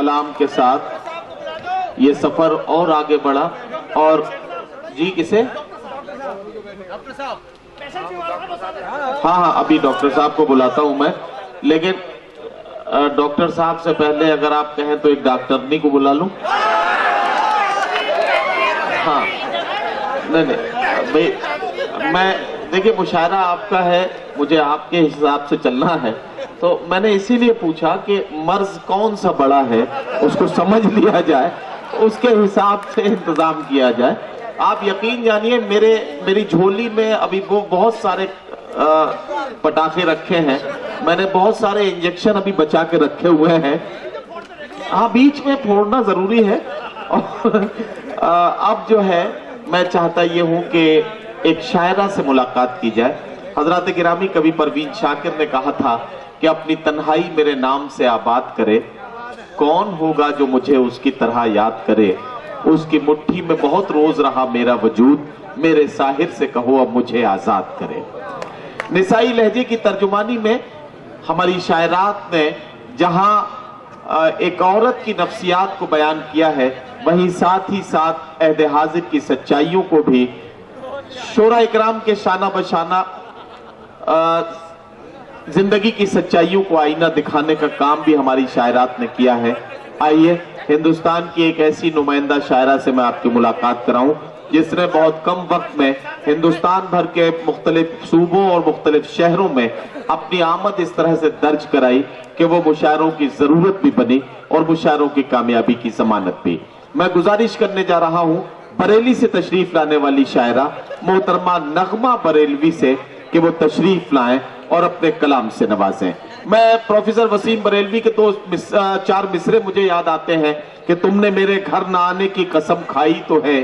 कलाम के साथ ये सफर और आगे बढ़ा। और जी किसे? हाँ, अभी डॉक्टर साहब को बुलाता हूं मैं, लेकिन डॉक्टर साहब से पहले अगर आप कहें तो एक डॉक्टरनी को बुला लूं। हाँ, नहीं भाई, मैं देखिए मुशायरा आपका है, मुझे आपके हिसाब से चलना है, तो मैंने इसीलिए पूछा कि मर्ज कौन सा बड़ा है उसको समझ लिया जाए, उसके हिसाब से इंतजाम किया जाए। आप यकीन जानिए मेरी झोली में अभी वो बहुत सारे पटाखे रखे हैं, मैंने बहुत सारे इंजेक्शन अभी बचा के रखे हुए हैं। हाँ, बीच में फोड़ना जरूरी है। और अब जो है मैं चाहता ये हूं कि एक शायरा से मुलाकात की जाए। हजरत गिरामी कवि परवीन शाकिर ने कहा था कि अपनी तन्हाई मेरे नाम से आबाद करे, कौन होगा जो मुझे उसकी तरह याद करे, उसकी मुट्ठी में बहुत रोज रहा मेरा वजूद, मेरे साहिर से कहो अब मुझे आजाद करे। निसाई लहजे की तर्जुमानी में हमारी शायरात ने जहां एक औरत की नफ्सियात को बयान किया है, वहीं साथ ही साथ अहद हाजिर की सच्चाइयों को भी शोरा इकराम के शाना बशाना जिंदगी की सच्चाइयों को आईना दिखाने का काम भी हमारी शायरात ने किया है। आइए हिंदुस्तान की एक ऐसी नुमाइंदा शायरा से मैं आपकी मुलाकात कराऊं जिसने बहुत कम वक्त में हिंदुस्तान भर के मुख्तलिफ सूबों और मुख्तलिफ शहरों में अपनी आमद इस तरह से दर्ज कराई कि वो मुशायरों की जरूरत भी बनी और मुशायरों की कामयाबी की जमानत भी। मैं गुजारिश करने जा रहा हूं बरेली से तशरीफ लाने वाली शायरा मोहतरमा नगमा बरेलवी से कि वो तशरीफ लाएं और अपने कलाम से नवाजें। मैं प्रोफेसर वसीम बरेलवी के तो चार मिसरे मुझे याद आते हैं कि तुमने मेरे घर न आने की कसम खाई तो है,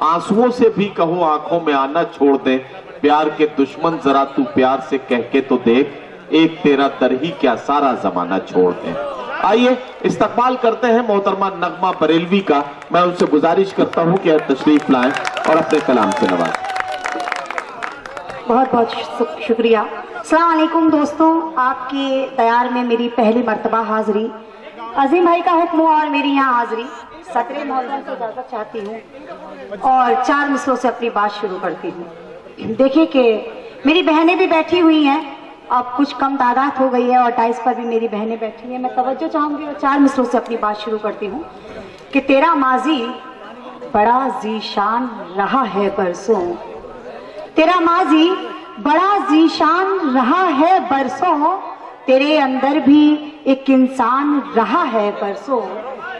आंसुओं से भी कहो आंखों में आना छोड़ दे, प्यार के दुश्मन जरा तू प्यार से कह के तो देख, एक तेरा दर ही क्या सारा जमाना छोड़ दे। आइए इस्तकबाल करते हैं मोहतरमा नगमा बरेलवी का। मैं उनसे गुजारिश करता हूं कि तशरीफ लाएं और अपने कलाम से नवाजें। बहुत बहुत शुक्रिया। अस्सलाम वालेकुम दोस्तों, आपके दयार में मेरी पहली मर्तबा हाजिरी, अजीम भाई का हुक्म और मेरी यहाँ हाजिरी। सतरे मोहल्ला से इजाजत चाहती हूँ और चार मिसरों से अपनी बात शुरू करती हूँ। देखिए कि मेरी बहनें भी बैठी हुई हैं, अब कुछ कम तादाद हो गई है और टाइस पर भी मेरी बहनें बैठी हैं। मैं तवज्जो चाहूँगी और चार मिसरों से अपनी बात शुरू करती हूँ कि तेरा माजी बड़ा जीशान रहा है बरसों, तेरा माजी बड़ा जीशान रहा है बरसों, तेरे अंदर भी एक इंसान रहा है बरसों,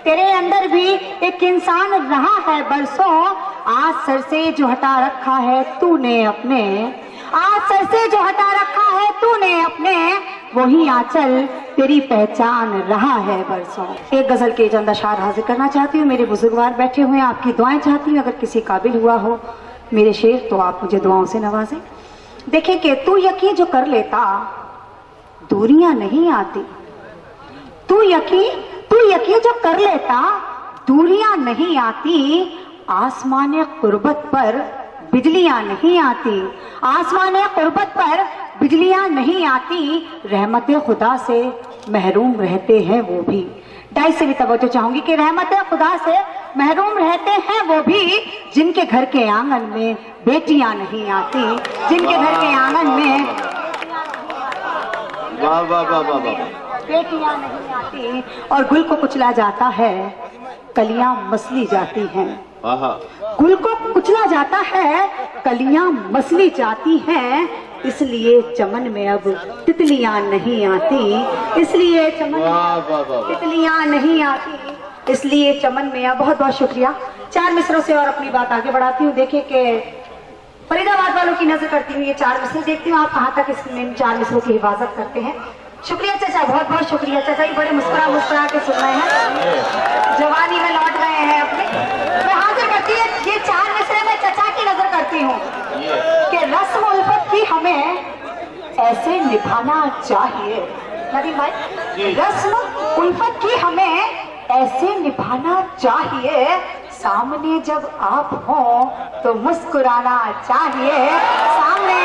तेरे अंदर भी एक इंसान रहा है बरसों। आज सर से जो हटा रखा है तूने अपने, आज सर से जो हटा रखा है तूने अपने, वही आंचल तेरी पहचान रहा है बरसों। एक गजल के चंद अशार हाजिर करना चाहती हूँ। मेरे बुजुर्गवार बैठे हुए हैं, आपकी दुआएं चाहती हूँ। अगर किसी काबिल हुआ हो मेरे शेर तो आप मुझे दुआओं से नवाजें। देखें कि तू यकीन जो कर लेता दूरियां नहीं आती, तू यकीन जो कर लेता दूरियां नहीं आती, आसमाने कुर्बत पर बिजलियां नहीं आती, आसमाने कुर्बत पर बिजलियां नहीं आती, रहमत खुदा से महरूम रहते हैं वो भी। डाई से भी तवज्जो चाहूंगी कि रहमत खुदा से महरूम रहते हैं वो भी जिनके घर के आंगन में बेटियां नहीं आती, जिनके घर के आंगन में वाह वाह वाह वाह वाह बेटियां नहीं आती और गुल को कुचला जाता है, कलियां मसली जाती हैं। गुल को कुचला जाता है, कलियां मसली जाती हैं, इसलिए चमन में अब तितलियां नहीं आती, इसलिए चमन में तितलियां नहीं आती, इसलिए चमन में अब। बहुत बहुत शुक्रिया। चार मिसरों से और अपनी बात आगे बढ़ाती हूँ। देखिए कि फरीदाबाद वालों की नजर करती हूँ, ये चार मिसरे देखती हूँ आप कहाँ तक इसमें चार मिसरों की हिफाजत करते हैं। शुक्रिया चाचा, बहुत बहुत शुक्रिया चाचा, ये बड़े मुस्कुरा के सुन रहे हैं, जवानी में लौट गए हैं अपने। मैं हाजिर करती है ये चार मिसरे में चाचा की नजर करती हूँ कि रस्म उल्फत की हमें ऐसे निभाना चाहिए। नदीम भाई, रस्म उल्फत की हमें ऐसे निभाना चाहिए, सामने जब आप हो तो मुस्कुराना चाहिए, सामने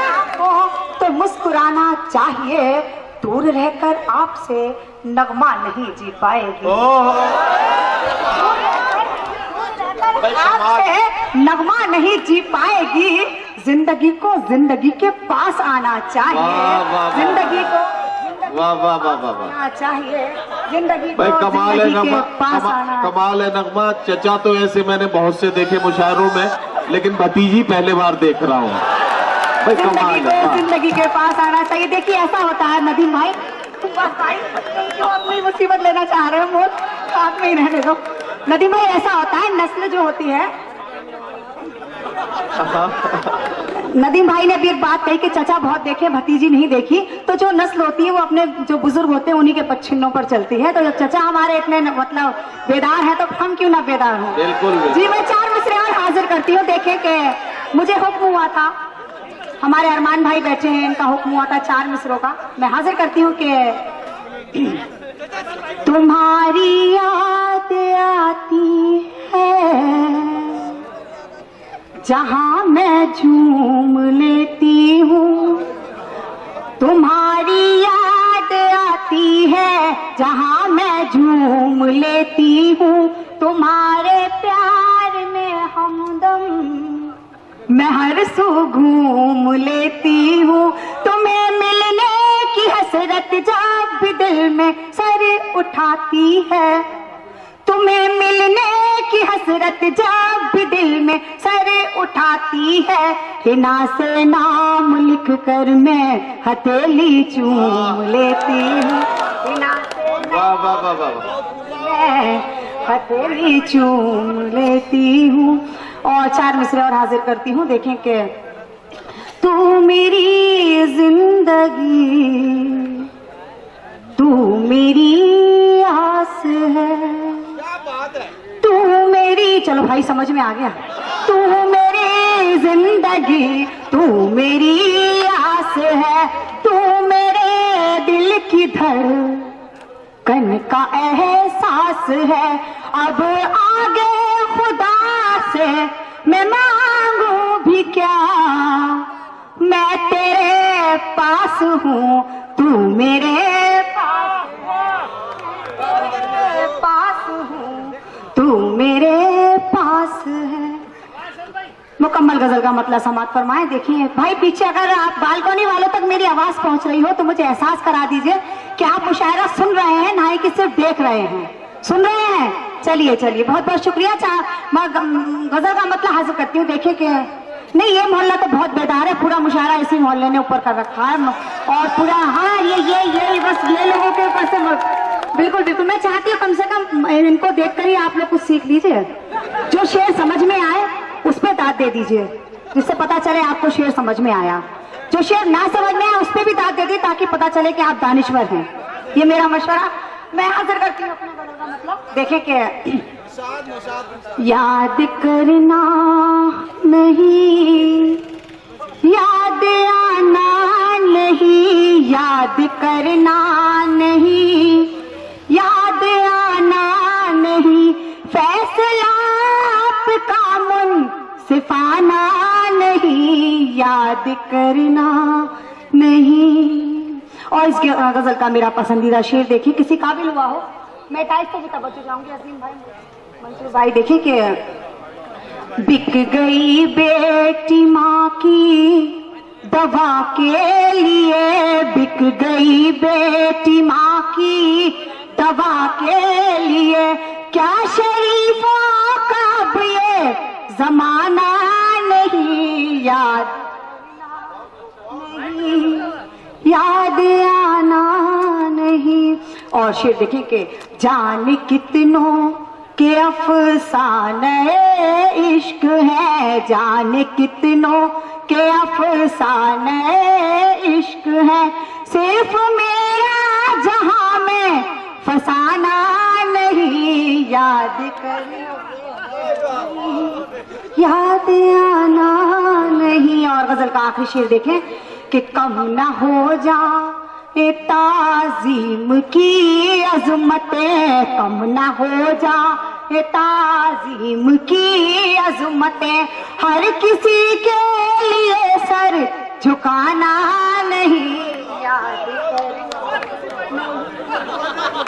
आप हो तो मुस्कुराना चाहिए, दूर रहकर आपसे नगमा नहीं जी पाएगी। आपसे नगमा नहीं जी पाएगी, जिंदगी को जिंदगी के पास आना चाहिए। जिंदगी को वाह वाह वाह वाह वाह आना चाहिए, जिंदगी को भाई कमाल है जिंदगी के नगमा, पास आना। कमाल है नगमा। चचा तो ऐसे मैंने बहुत से देखे मुशायरों में, लेकिन भतीजी पहले बार देख रहा हूँ भाई। जिंदगी कमाल को है। जिंदगी के पास आना चाहिए। देखिए ऐसा होता है नदीम भाई, बस भाई क्यों अपनी मुसीबत लेना चाह रहे हो, मोल साथ में ही रहने दो। नदीम भाई ऐसा होता है, नस्ल जो होती है, नदीम भाई ने भी एक बात कही कि चचा बहुत देखे भतीजी नहीं देखी। तो जो नस्ल होती है वो अपने जो बुजुर्ग होते हैं उन्हीं के पच्छिन्नों पर चलती है। तो जब चचा हमारे इतने मतलब बेदार हैं तो हम क्यों ना बेदार हों। बिल्कुल जी मैं 4 मिसरे और हाजिर करती हूँ। देखें कि मुझे हुक्म हुआ था, हमारे अरमान भाई बैठे हैं, इनका हुक्म हुआ था 4 मिसरों का। मैं हाजिर करती हूँ कि तुम्हारी याद आती है जहां मैं झूम लेती हूँ, तुम्हारी याद आती है जहां मैं झूम लेती हूँ, तुम्हारे प्यार में हमदम मैं हर सू घूम लेती हूँ, तुम्हें मिलने की हसरत जब भी दिल में सर उठाती है, तुम्हें मिलने की हसरत जब भी दिल में सर उठाती है, हिना से नाम लिख कर मैं हथेली चूम लेती हूँ, हिना से वाह वाह वाह वाह। मैं हथेली चूम लेती हूँ। और 4 मिसरे और हाजिर करती हूँ। देखें कि तू मेरी जिंदगी, तू मेरी आस है, तू मेरी, चलो भाई समझ में आ गया, तू मेरी जिंदगी, तू मेरी आस है, तू मेरे दिल की धड़कन का एहसास है, अब आगे खुदा से मैं मांगू भी क्या, मैं तेरे पास हूँ, तू मेरे पास हूँ, तू मेरे पास है। मुकम्मल गजल का मतलब समाप्त फरमाए। देखिए भाई पीछे अगर आप बालकनी वालों तक मेरी आवाज पहुंच रही हो तो मुझे एहसास करा दीजिए कि आप मुशायरा सुन रहे हैं, ना ही कि सिर्फ देख रहे हैं। सुन रहे हैं? चलिए चलिए, बहुत बहुत शुक्रिया। मैं गजल का मतलब हासिल करती हूँ। देखिए कि नहीं, ये मोहल्ला तो बहुत बेदार है, पूरा मुशायरा इसी मोहल्ले ने ऊपर कर रखा है और पूरा, हाँ ये बस ये लोगों के ऊपर से बिल्कुल बिल्कुल। मैं चाहती हूँ कम से कम इनको देखकर ही आप लोग कुछ सीख लीजिए, जो शेर समझ में आए उस पर दाद दे दीजिए, जिससे पता चले आपको शेर समझ में आया। जो शेर ना समझ में आया उस पर भी दाद दे दी ताकि पता चले कि आप दानिश्वर हैं। ये मेरा मशवरा। मैं हाजिर करती हूँ अपने गजल का मतलब। देखें कि याद करना नहीं, याद आना नहीं, याद करना नहीं, याद आना नहीं, फैसला आपका मुनसिफाना नहीं, याद करना नहीं। और इस गजल का मेरा पसंदीदा शेर देखिए, किसी काबिल हुआ हो, मैं टाइप को भी तवज्जो चाहूंगी अजीम भाई, मंसूर भाई। देखिए कि बिक गई बेटी माँ की दवा के लिए, बिक गई बेटी माँ की दवा के लिए, क्या शरीफों का अब ये जमाना नहीं, याद नहीं, याद आना नहीं। और शेर देखें कि जान कितनों के अफसाने इश्क है, जान कितनों के अफसाने इश्क है, सिर्फ मेरा जहां में फसाना नहीं, याद करना, याद आना नहीं। और गजल का आखिरी शेर देखें कि कम ना हो जा ताज़ीम की अज़मतें, कम ना हो जा ताज़ीम की अज़मतें, हर किसी के लिए सर झुकाना नहीं, याद करना,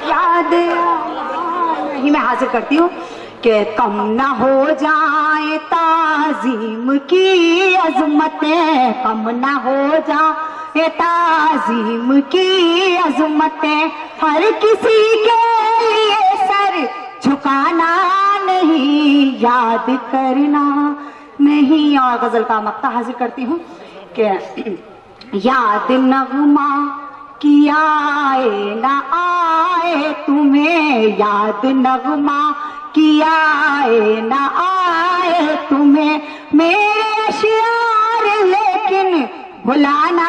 याद ही मैं हाजिर करती हूँ कि कम ना हो जाए ताजीम की अजमतें, कम ना हो जाए ताजीम की अजमतें, हर किसी के लिए सर झुकाना नहीं, याद करना नहीं। और गजल का मक्ता हाजिर करती हूँ कि याद नगमा कि आए न आए तुम्हें, याद नगमा कि आए न आए तुम्हें, मेरे अशियार लेकिन भुलाना